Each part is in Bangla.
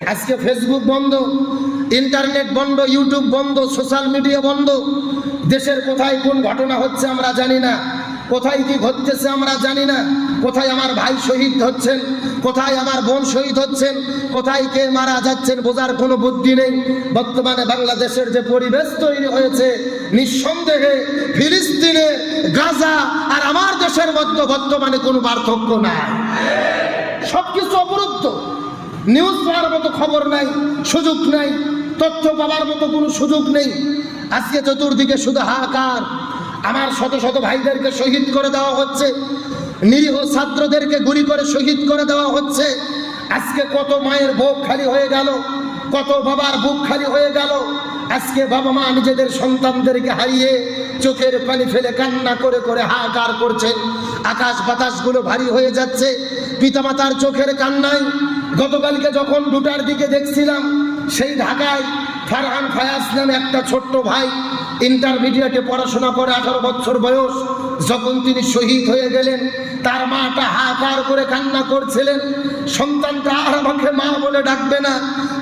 আজকে ফেসবুক বন্ধ, ইন্টারনেট বন্ধ, ইউটিউব বন্ধ, সোশ্যাল মিডিয়া বন্ধ। দেশের কোথায় কোন ঘটনা হচ্ছে আমরা জানি না, কোথায় কি ঘটতেছে আমরা জানি না, কোথায় আমার ভাই শহীদ হচ্ছেন, কোথায় আমার বোন শহীদ হচ্ছেন, কোথায় কে মারা যাচ্ছেন বোঝার কোনো বুদ্ধি নেই। বর্তমানে বাংলাদেশের যে পরিবেশ তৈরি হয়েছে, নিঃসন্দেহে ফিলিস্তিনে, গাজা আর আমার দেশের মধ্যে বর্তমানে কোনো পার্থক্য নাই। সবকিছু অবরুদ্ধ, নিউজ পাওয়ার মতো খবর নাই, সুযোগ নাই, তথ্য পাওয়ার মতো কোনো সুযোগ নেই। আজকে চতুর্দিকে শুধু হাহাকার। আমার শত শত ভাইদেরকে শহীদ করে দেওয়া হচ্ছে, নিরীহ ছাত্রদেরকে গুলি করে শহীদ করে দেওয়া হচ্ছে। আজকে কত মায়ের বুক খালি হয়ে গেল, কত বাবার বুক খালি হয়ে গেল। আজকে বাবা মা নিজেদের সন্তানদেরকে হারিয়ে চোখের পানি ফেলে কান্না করে করে হাহাকার করছেন। আকাশ বাতাসগুলো ভারী হয়ে যাচ্ছে পিতামাতার চোখের কান্নায়। গতকালকে যখন 2টার দিকে দেখছিলাম, সেই ঢাকায় ফারহান ফায়াজ নামে একটা ছোট্ট ভাই, ইন্টারমিডিয়েটে পড়াশোনা করে, 18 বছর বয়স, যখন তিনি শহীদ হয়ে গেলেন, তার মাটা হাহাকার করে কান্না করছিলেন। সন্তানটা আর আমাকে মা বলে ডাকবে না,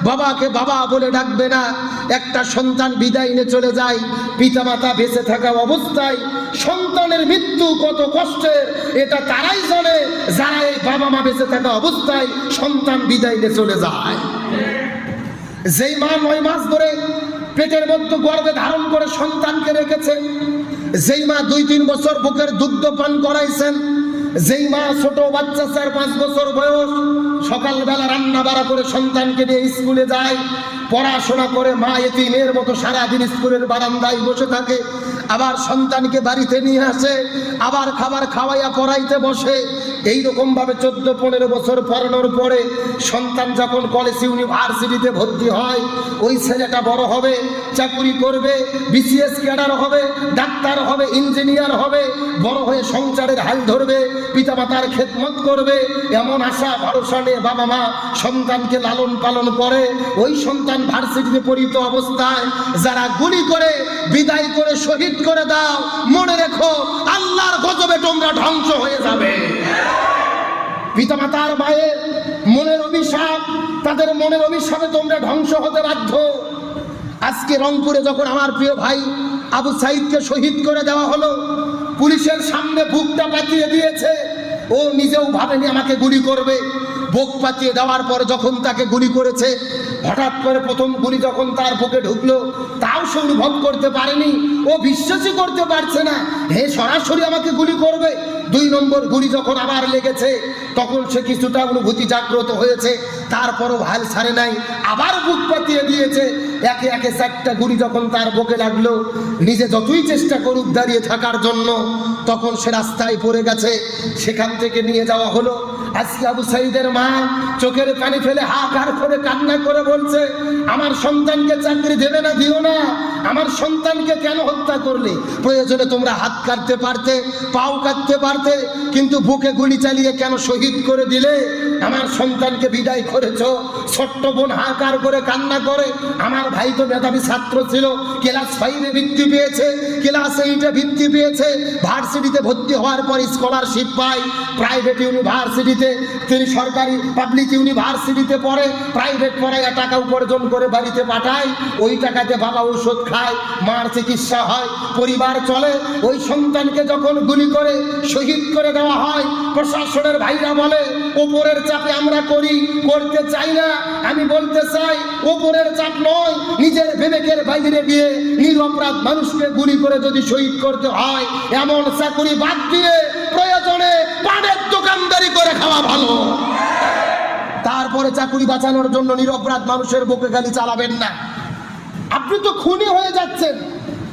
বাবাকে বাবা বলে ডাকবে না। একটা সন্তান বিদায় নিয়ে চলে যায়, পিতামাতা বেঁচে থাকা অবস্থায় সন্তানের মৃত্যু কত কষ্টের এটা তারাই জানে, যারা এই বাবা মা বেঁচে থাকা অবস্থায় সন্তান বিদায় নিয়ে চলে যায়। যেই মা 9 মাস ধরে পেটের মধ্যে গর্ভে ধারণ করে সন্তানকে রেখেছে, যেই মা 2-3 বছর বুকের দুগ্ধ পান করাইছেন, যেই মা ছোট বাচ্চা 4-5 বছর বয়স সকালবেলা রান্না বাড়া করে সন্তানকে নিয়ে স্কুলে যায়, পড়াশোনা করে, মা এতিমের মতো সারাদিন স্কুলের বারান্দায় বসে থাকে, আবার সন্তানকে বাড়িতে নিয়ে আসে, আবার খাবার খাওয়াইয়া পড়াইতে বসে। এইরকম ভাবে 14-15 বছর পড়ানোর পরে সন্তান যখন কলেজ ইউনিভার্সিটিতে ভর্তি হয়, ওই ছেলেটা বড় হবে, চাকরি করবে, বিসিএস ক্যাডার হবে, ডাক্তার হবে, ইঞ্জিনিয়ার হবে, বড় হয়ে সংসারের হাল ধরবে, পিতামাতার খেদমত করবে, এমন আশা ভরসা নিয়ে বাবা মা সন্তানকে লালন পালন করে। ওই সন্তান ভার্সিটিতে পড়িত অবস্থায় যারা গুলি করে বিদায় করে শহীদ করে দাও, মনে রেখো আল্লাহর গজবে তোমরা ধ্বংস হয়ে যাবে। পিতামাতার মায়ের মনের অভিশাপ, তাদের মনের অভিশাপে তোমরা ধ্বংস হতে বাধ্য। আজকে রংপুরে যখন আমার প্রিয় ভাই আবু সাইদকে শহীদ করে দেওয়া হলো, পুলিশের সামনে বুকটা পাতিয়ে দিয়েছে। ও নিজেও ভাবেনি আমাকে গুলি করবে। বুক পাতিয়ে দেওয়ার পরে যখন তাকে গুলি করেছে, হঠাৎ করে প্রথম গুলি যখন তার বুকে ঢুকলো, তাও সে অনুভব করতে পারেনি। ও বিশ্বাসই করতে পারছে না, হে সরাসরি আমাকে গুলি করবে। 2 নম্বর গুলি যখন আবার লেগেছে, তখন সে কিছুটা অনুভূতি জাগ্রত হয়েছে, তারপরও হাল ছাড়ে নাই, আবার বুক পাতিয়ে দিয়েছে। একে একে 4টা গুলি যখন তার বুকে লাগলো, নিজে যতই চেষ্টা করুক দাঁড়িয়ে থাকার জন্য, তখন সে রাস্তায় পড়ে গেছে। সেখান থেকে নিয়ে যাওয়া হলো। আজকে আবু সাইদের মা চোখের পানি ফেলে হাহাকার করে কান্না করে বলছে, আমার সন্তানকে চাকরি দেবে না, দিও না, আমার সন্তানকে কেন হত্যা করলে? প্রয়োজনে তোমরা হাত কাটতে পারতে, পাও কাটতে পারতে, কিন্তু বুকে গুলি চালিয়ে কেন শহীদ করে দিলে? আমার সন্তানকে বিদায় করেছো। ছোট্ট বোন হাহাকার করে কান্না করে, আমার ভাই তো মেধাবী ছাত্র ছিল, ক্লাস 5-এ বৃত্তি পেয়েছে, ক্লাস 8-এ বৃত্তি পেয়েছে, ভার্সিটিতে ভর্তি হওয়ার পর স্কলারশিপ পায়, প্রাইভেট ইউনিভার্সিটিতে, তিনি সরকারি পাবলিক ইউনিভার্সিটিতে পড়ে, প্রাইভেট পড়ায় টাকা উপার্জন করে বাড়িতে পাঠায়, ওই টাকাতে বাবা ঔষধ খায়, মার চিকিৎসা হয়, পরিবার চলে। ওই সন্তানকে যখন গুলি করে শহীদ করে দেওয়া হয়, প্রশাসনের ভাইরা বলে ওপরের চাপে আমরা করতে চাই না। আমি বলতে চাই, ওপরের চাপ নয়, নিজের বিবেকের বাইরে গিয়ে নিরপরাধ মানুষকে গুলি করে যদি শহীদ করতে হয়, এমন চাকরি বাদ দিয়ে প্রয়োজনে পানের দোকানদারি করে খাওয়া ভালো। তারপরে চাকরি বাঁচানোর জন্য নিরপরাধ মানুষের বুকে গালি চালাবেন না। আপনি তো খুনি হয়ে যাচ্ছেন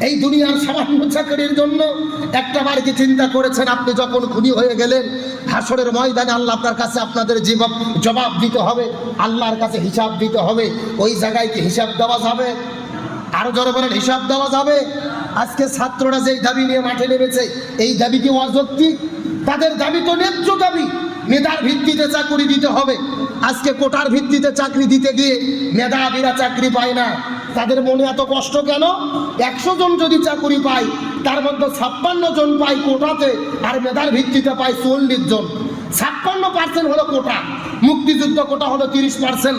এই দুনিয়ার সামান্য চাকরির জন্য। একটা বার কি চিন্তা করেছেন, আপনি যখন খুনি হয়ে গেলেন, হাসরের ময়দানে আল্লাহ আপনার কাছে আপনাদের জবাব দিতে হবে, আল্লাহর কাছে হিসাব দিতে হবে। ওই জায়গায় কি হিসাব দেওয়া যাবে? আরো জোরে বলেন, হিসাব দেওয়া যাবে? আজকে ছাত্ররা যেই দাবি নিয়ে মাঠে নেমেছে, এই দাবি কি অযৌক্তিক? তাদের দাবি তো ন্যায্য দাবি, মেধার ভিত্তিতে চাকরি দিতে হবে। আজকে কোটার ভিত্তিতে চাকরি দিতে গিয়ে মেধাবীরা চাকরি পায় না। তাদের মনে এত কষ্ট কেন? 100 জন যদি চাকরি পায়, তার মধ্যে 56 জন পায় কোটাতে, আর মেধার ভিত্তিতে পায় 40 জন। 56% হলো কোটা, মুক্তিযুদ্ধ কোটা হলো 30%,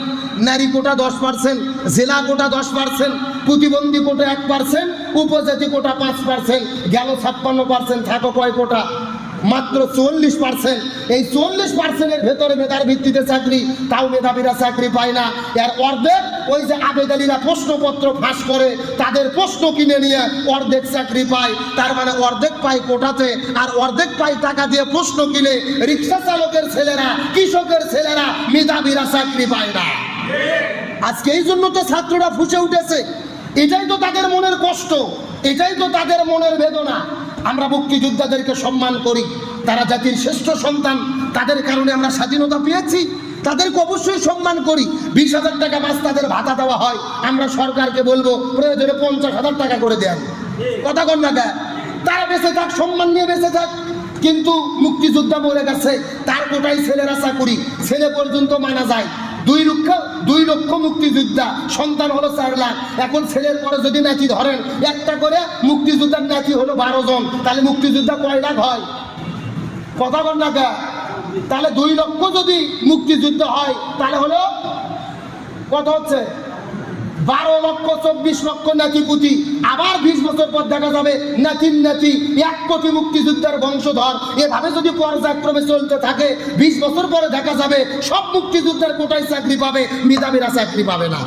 নারী কোটা 10%, জেলা কোটা 10%, প্রতিবন্ধী কোটা 1%, উপজাতি কোটা 5%, গেল 56%, থাকো কয় কোটা? মাত্র 40%। এই 40%-এর ভেতরে মেধার ভিত্তিতে চাকরি, তাও মেধাবীরা চাকরি পায় না। এর অর্ধেক ওই যে আবেদনীরা প্রশ্নপত্র ফাঁস করে তাদের প্রশ্ন কিনে নিয়ে অর্ধেক চাকরি পায়। তার মানে অর্ধেক পায় কোটাতে, আর অর্ধেক পায় টাকা দিয়ে প্রশ্ন কিনে। রিক্সা চালকের ছেলেরা, কৃষকের ছেলেরা, মেধাবীরা চাকরি পায় না। আজকে এই জন্য তো ছাত্ররা ফুঁসে উঠেছে। এটাই তো তাদের মনের কষ্ট, এটাই তো তাদের মনের বেদনা। আমরা মুক্তিযোদ্ধাদেরকে সম্মান করি, তারা জাতির শ্রেষ্ঠ সন্তান, তাদের কারণে আমরা স্বাধীনতা পেয়েছি, তাদেরকে অবশ্যই সম্মান করি। 20,000 টাকা মাস তাদের ভাতা দেওয়া হয়, আমরা সরকারকে বলবো প্রয়োজনে 50,000 টাকা করে দেন। কথা কন না কে? তারা বেঁচে থাক, সম্মান নিয়ে বেঁচে থাক। কিন্তু মুক্তিযোদ্ধা মরে গেছে, তার কোটায় ছেলেরা চাকুরি, ছেলে পর্যন্ত মানা যায়। 2 লক্ষ মুক্তিযোদ্ধা, সন্তান হলো 4 লাখ। এখন ছেলের পরে যদি নাতি ধরেন একটা করে, মুক্তিযোদ্ধার নাতি হলো 12 জন, তাহলে মুক্তিযোদ্ধা কয় লাখ হয়? কথা বল না কে? তাহলে 2 লক্ষ যদি মুক্তিযুদ্ধ হয় তাহলে হলো কত হচ্ছে? 12 লক্ষ 24 লক্ষ নাতি পুতি। আবার 20 বছর পর দেখা যাবে নাতির নাতি 1 কোটি মুক্তিযুদ্ধের বংশধর। এভাবে যদি পর্যায়ক্রমে চলতে থাকে, 20 বছর পরে দেখা যাবে সব মুক্তিযুদ্ধের কোটায় চাকরি পাবে, মেধাবীরা চাকরি পাবে না।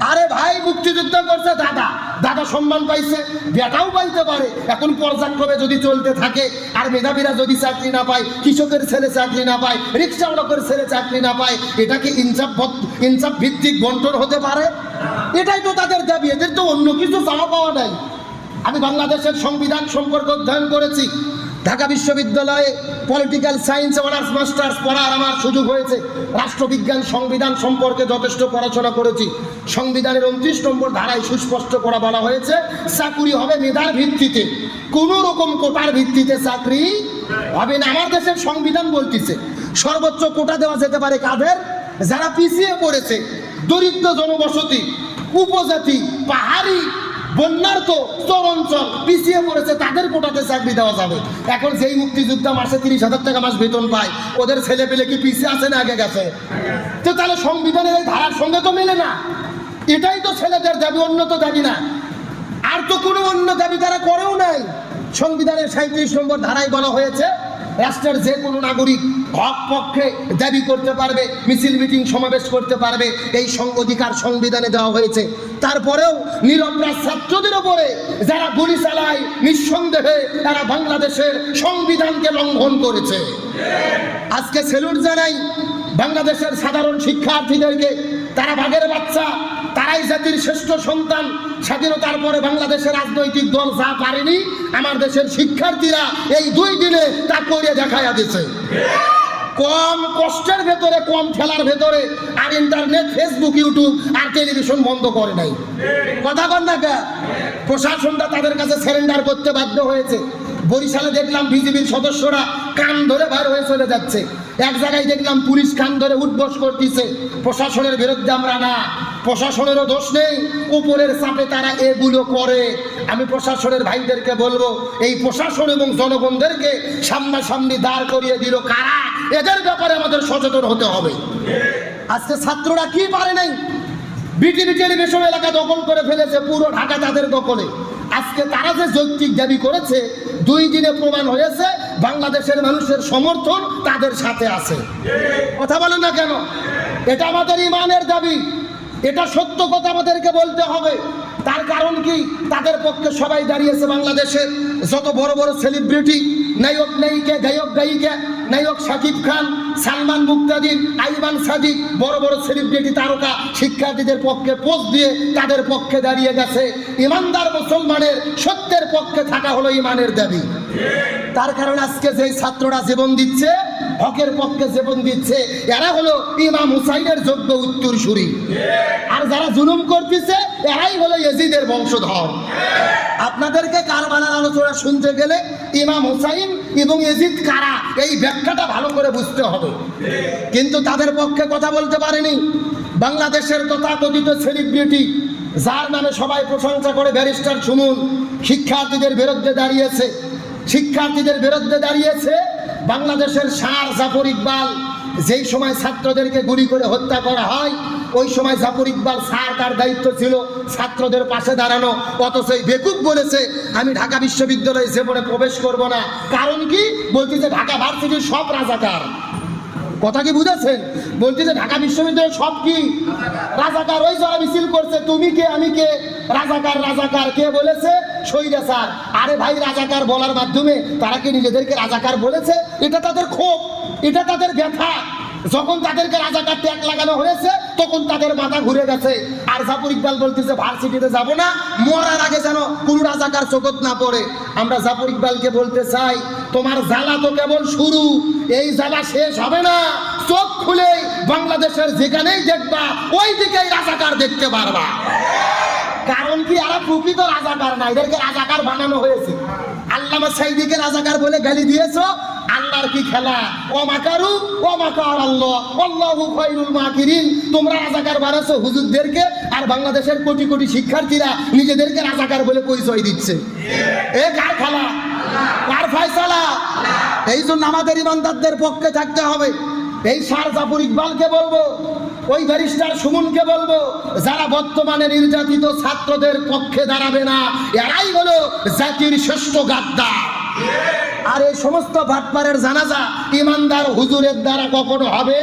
আরে ভাই, মুক্তিযুদ্ধ করছে দাদা, দাদা সম্মান পাইছে, বেটাও পাইতে পারে। এখন পর্যায়ক্রমে যদি চলতে থাকে আর মেধাবীরা যদি চাকরি না পায়, কৃষকের ছেলে চাকরি না পায়, রিক্সা চালকের ছেলে চাকরি না পায়, এটা কি ইনসাফ ভিত্তিক বন্টন হতে পারে? এটাই তো তাদের দাবি, এদের তো অন্য কিছু চাওয়া পাওয়া নাই। আমি বাংলাদেশের সংবিধান সম্পর্কে অধ্যয়ন করেছি। ঢাকা বিশ্ববিদ্যালয়ে পলিটিক্যাল সায়েন্স অনার্স মাস্টার্স পড়ার আমার সুযোগ হয়েছে। রাষ্ট্রবিজ্ঞান সংবিধান সম্পর্কে যথেষ্ট পড়াশোনা করেছি। সংবিধানের 29 নম্বর ধারায় সুস্পষ্ট করে বলা হয়েছে, চাকরি হবে মেধার ভিত্তিতে, কোনো রকম কোটার ভিত্তিতে চাকরি হবে না। আমার দেশের সংবিধান বলতেছে সর্বোচ্চ কোটা দেওয়া যেতে পারে কাদের? যারা পিছিয়ে পড়েছে, দরিদ্র জনবসতি, উপজাতি, পাহাড়ি, বন্যার্থ, চরাঞ্চল, পিছিয়ে পড়েছে, তাদের কোটাতে চাকরি দেওয়া যাবে। এখন যেই মুক্তিযোদ্ধা মাসে 30,000 টাকা মাস বেতন পায়, ওদের ছেলে পেলে কি পিছিয়ে আছে না আগে গেছে? তো তাহলে সংবিধানের এই ধারার সঙ্গে তো মেলে না। এটাই তো ছেলেদের দাবি, অন্য তো দাবি না। আর তো কোনো অন্য দাবি তারা করেও নাই। সংবিধানের 37 নম্বর ধারায় বলা হয়েছে, রাষ্ট্রের যে কোনো নাগরিক হক পক্ষে দাবি করতে পারবে, মিছিল মিটিং সমাবেশ করতে পারবে, এই অধিকার সংবিধানে দেওয়া হয়েছে। তারপরেও নিরপরাধ ছাত্রদের উপরে যারা গুলি চালায়, নিঃসন্দেহে তারা বাংলাদেশের সংবিধানকে লঙ্ঘন করেছে। আজকে সেলুট জানাই বাংলাদেশের সাধারণ শিক্ষার্থীদেরকে, তারা বাঘের বাচ্চা, তারাই জাতির শ্রেষ্ঠ সন্তান। স্বাধীনতার পরে বাংলাদেশের রাজনৈতিক দল যা পারেনি, আমার দেশের শিক্ষার্থীরা এই 2 দিনে তা করে দেখাইয়া দিয়েছে। কম কষ্টের ভেতরে, কম ঠেলার ভেতরে, আর ইন্টারনেট, ফেসবুক, ইউটিউব আর টেলিভিশন বন্ধ করে নাই। কথা বল না কে? প্রশাসনটা তাদের কাছে সারেন্ডার করতে বাধ্য হয়েছে। বরিশালে দেখলাম বিজিবির সদস্যরা কান ধরে বাইর হয়ে চলে যাচ্ছে। এক জায়গায় দেখলাম পুলিশ কান ধরে উঠবস করতেছে। প্রশাসনের বিরুদ্ধে আমরা না, প্রশাসনেরও দোষ নেই, উপরের চাপে তারা এগুলো করে। আমি প্রশাসনের ভাইদেরকে বলবো, এই প্রশাসন এবং জনগণদেরকে সামনাসামনি দাঁড় করিয়ে দিল কারা, এদের ব্যাপারে আমাদের সচেতন হতে হবে। আজকে ছাত্ররা কি পারে নাই, বিটিভি টেলিভিশন এলাকা দখল করে ফেলেছে, পুরো ঢাকা তাদের দখলে। আজকে তারা যে যৌক্তিক দাবি করেছে, 2 দিনে প্রমাণ হয়েছে বাংলাদেশের মানুষের সমর্থন তাদের সাথে আছে। কথা বলেন না কেন? এটা আমাদের ইমানের দাবি, এটা সত্য কথা আমাদেরকে বলতে হবে। তার কারণ কি? তাদের পক্ষে সবাই দাঁড়িয়েছে। বাংলাদেশের যত বড় বড় সেলিব্রিটি, নায়ক নায়িকা, গায়ক গায়িকা, নায়ক শাকিব খান, সালমান মুক্তাদির, আইমান সাদিক, বড় বড় সেলিব্রিটি তারকা শিক্ষার্থীদের পক্ষে পোস্ট দিয়ে তাদের পক্ষে দাঁড়িয়ে গেছে। ইমানদার মুসলমানের সত্যের পক্ষে থাকা হলো ইমানের দাবি। তার কারণ আজকে যে ছাত্ররা জীবন দিচ্ছে, হকের পক্ষে জীবন দিচ্ছে, এরা হলো ইমাম হুসাইনের যোগ্য উত্তরসূরি। আর যারা জুলুম করতেছে, এরাই হলো ইয়াজিদের বংশধর। আপনাদেরকে কারবালার আলোচনা শুনতে গেলে ইমাম হুসাইন এবং ইয়াজিদ কারা, এই ব্যাখ্যাটা ভালো করে বুঝতে হবে। কিন্তু তাদের পক্ষে কথা বলতে পারেনি বাংলাদেশের তথাকথিত সেলিব্রিটি, যার নামে সবাই প্রশংসা করে, ব্যারিস্টার সুমন, শিক্ষার্থীদের বিরুদ্ধে দাঁড়িয়েছে। শিক্ষার্থীদের বিরুদ্ধে দাঁড়িয়েছে বাংলাদেশের শাহ জাফর ইকবাল, যেই সময় ছাত্রদেরকে গুলি করে হত্যা করা হয় ওই সময় জাফর ইকবাল স্যার তার দায়িত্ব ছিল ছাত্রদের পাশে দাঁড়ানো, অথচ এই বেকুব বলেছে আমি ঢাকা বিশ্ববিদ্যালয়ে জীবনে প্রবেশ করব না। কারণ কি? বলছি যে ঢাকা ভার্সিটির সব রাজাকার। কথা কি বুঝেছেন? বলছি যে ঢাকা বিশ্ববিদ্যালয়ের সব কি রাজাকার। ওই যারা মিছিল করছে তুমি কে আমি কে, রাজাকার রাজাকার কে বলেছে? স্বৈরাচার। আরে ভাই, রাজাকার বলার মাধ্যমে তারা কি নিজেদেরকে রাজাকার বলেছে? এটা তাদের ক্ষোভ, এটা তাদের ব্যথা। যখন তাদেরকে রাজাকার ট্যাগ লাগানো হয়েছে তখন তাদের মাথা ঘুরে গেছে। আর জাফর ইকবাল বলতেছে ভার্সিটিতে যাব না, মরার আগে যেন কোন রাজাকার চোখত না পড়ে। আমরা জাফর ইকবালকে বলতে চাই তোমার জ্বালা তো কেবল শুরু, এই জ্বালা শেষ হবে না। চোখ খুলে বাংলাদেশের যেখানেই দেখবা ওই দিকেই রাজাকার দেখতে পারবা। কারণ কি? এরা প্রকৃত রাজাকার না, এদেরকে রাজাকার বানানো হয়েছে। আল্লামা সাইদিকে রাজাকার বলে গালি দিয়েছো, আল্লাহর কি খেলা? ও মাকারু ও মাকার আল্লাহ আল্লাহু খায়রুল মাকিরিন। তোমরা রাজাকার বানাচ্ছো হুজুরদেরকে, আর বাংলাদেশের কোটি কোটি শিক্ষার্থীরা নিজেদেরকে রাজাকার বলে পরিচয় দিচ্ছে। এ কার খেলা? কার ফয়সালা? এই জন্য আমাদের ইমানদারদের পক্ষে থাকতে হবে। এই স্যার জাফর ইকবালকে বলবো, ওই ব্যারিস্টার সুমনকে বলবো, যারা বর্তমানে নির্যাতিত ছাত্রদের পক্ষে দাঁড়াবে না, এরাই হলো জাতির শ্রেষ্ঠ গাদ্দার। আর এই সমস্ত বাটপারের জানাজা ইমানদার হুজুরের দ্বারা কখনো হবে